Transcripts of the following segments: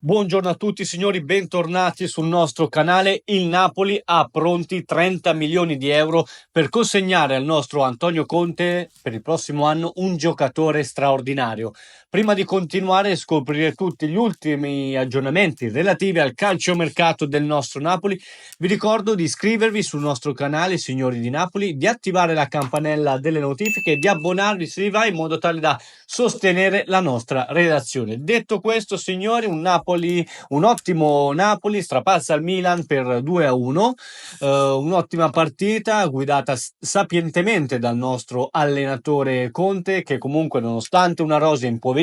Buongiorno a tutti signori, bentornati sul nostro canale. Il Napoli ha pronti 30 milioni di euro per consegnare al nostro Antonio Conte per il prossimo anno un giocatore straordinario. Prima di continuare e scoprire tutti gli ultimi aggiornamenti relativi al calciomercato del nostro Napoli, vi ricordo di iscrivervi sul nostro canale, signori di Napoli, di attivare la campanella delle notifiche e di abbonarvi se vi va, in modo tale da sostenere la nostra redazione. Detto questo, signori, un ottimo Napoli strapazza al Milan per 2-1, un'ottima partita guidata sapientemente dal nostro allenatore Conte, che comunque, nonostante una rosa impoverita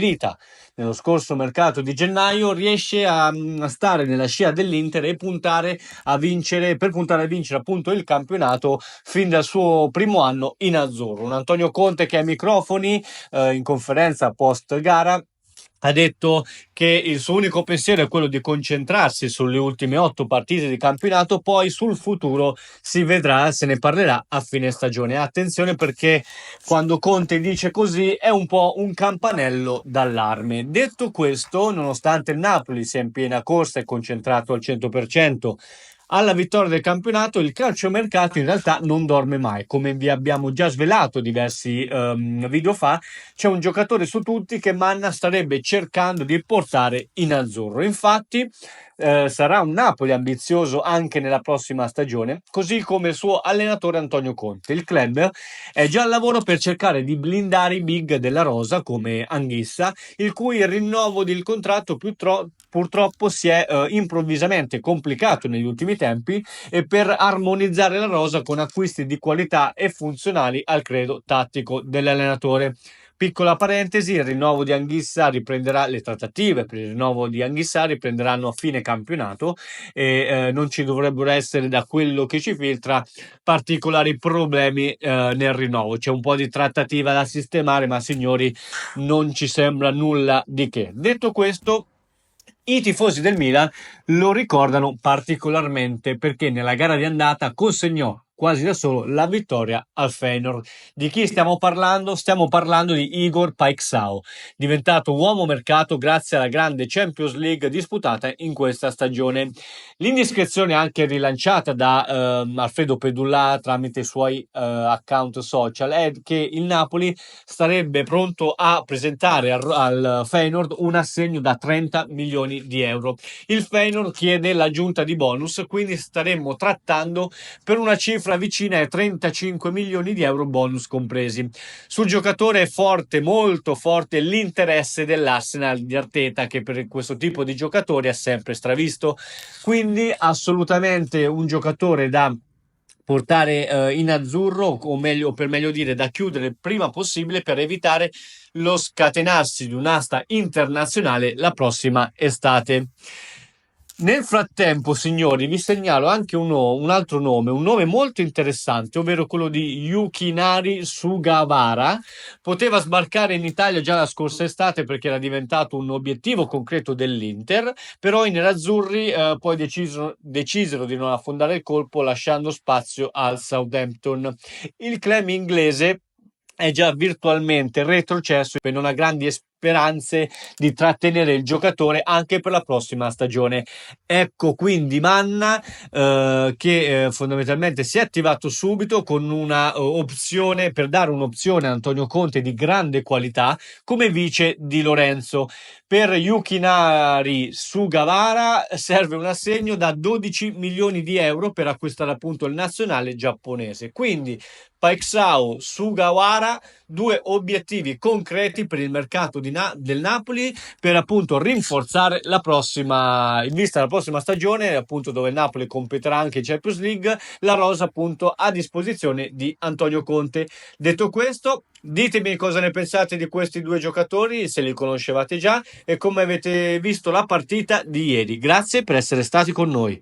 nello scorso mercato di gennaio, riesce a stare nella scia dell'Inter e puntare a vincere appunto il campionato fin dal suo primo anno in azzurro. Un Antonio Conte che ai microfoni in conferenza post gara ha detto che il suo unico pensiero è quello di concentrarsi sulle ultime 8 partite di campionato, poi sul futuro si vedrà, se ne parlerà a fine stagione. Attenzione, perché quando Conte dice così è un po' un campanello d'allarme. Detto questo, nonostante il Napoli sia in piena corsa e concentrato al 100% alla vittoria del campionato, il calciomercato in realtà non dorme mai. Come vi abbiamo già svelato diversi video fa, c'è un giocatore su tutti che Manna starebbe cercando di portare in azzurro. Infatti sarà un Napoli ambizioso anche nella prossima stagione, così come il suo allenatore Antonio Conte. Il club è già al lavoro per cercare di blindare i big della rosa come Anghissa, il cui rinnovo del contratto purtroppo si è improvvisamente complicato negli ultimi tempi, e per armonizzare la rosa con acquisti di qualità e funzionali al credo tattico dell'allenatore. Piccola parentesi, il rinnovo di Anghissa riprenderà, le trattative per il rinnovo di Anghissa riprenderanno a fine campionato e non ci dovrebbero essere, da quello che ci filtra, particolari problemi nel rinnovo. C'è un po' di trattativa da sistemare, ma signori, non ci sembra nulla di che. Detto questo, i tifosi del Milan lo ricordano particolarmente perché nella gara di andata consegnò quasi da solo la vittoria al Feyenoord. Di chi stiamo parlando? Stiamo parlando di Igor Paixão, diventato uomo mercato grazie alla grande Champions League disputata in questa stagione. L'indiscrezione, anche rilanciata da Alfredo Pedulla tramite i suoi account social, è che il Napoli starebbe pronto a presentare al Feyenoord un assegno da 30 milioni di euro. Il Feyenoord chiede l'aggiunta di bonus, quindi staremmo trattando per una cifra vicina ai 35 milioni di euro, bonus compresi. Sul giocatore è forte, molto forte, l'interesse dell'Arsenal di Arteta, che per questo tipo di giocatori ha sempre stravisto, quindi assolutamente un giocatore da portare in azzurro, o meglio, per meglio dire, da chiudere il prima possibile per evitare lo scatenarsi di un'asta internazionale la prossima estate. Nel frattempo, signori, vi segnalo anche un altro nome, un nome molto interessante, ovvero quello di Yukinari Sugawara. Poteva sbarcare in Italia già la scorsa estate perché era diventato un obiettivo concreto dell'Inter, però i nerazzurri poi decisero di non affondare il colpo, lasciando spazio al Southampton. Il club inglese è già virtualmente retrocesso e non ha grandi speranze di trattenere il giocatore anche per la prossima stagione. Ecco quindi Manna che fondamentalmente si è attivato subito con una opzione, per dare un'opzione a Antonio Conte di grande qualità come vice di Lorenzo. Per Yukinari Sugawara serve un assegno da 12 milioni di euro per acquistare appunto il nazionale giapponese. Quindi Paixão, Sugawara, due obiettivi concreti per il mercato del Napoli, per appunto rinforzare in vista della prossima stagione, appunto dove il Napoli competerà anche in Champions League, la rosa appunto a disposizione di Antonio Conte. Detto questo, ditemi cosa ne pensate di questi due giocatori, se li conoscevate già, e come avete visto la partita di ieri. Grazie per essere stati con noi.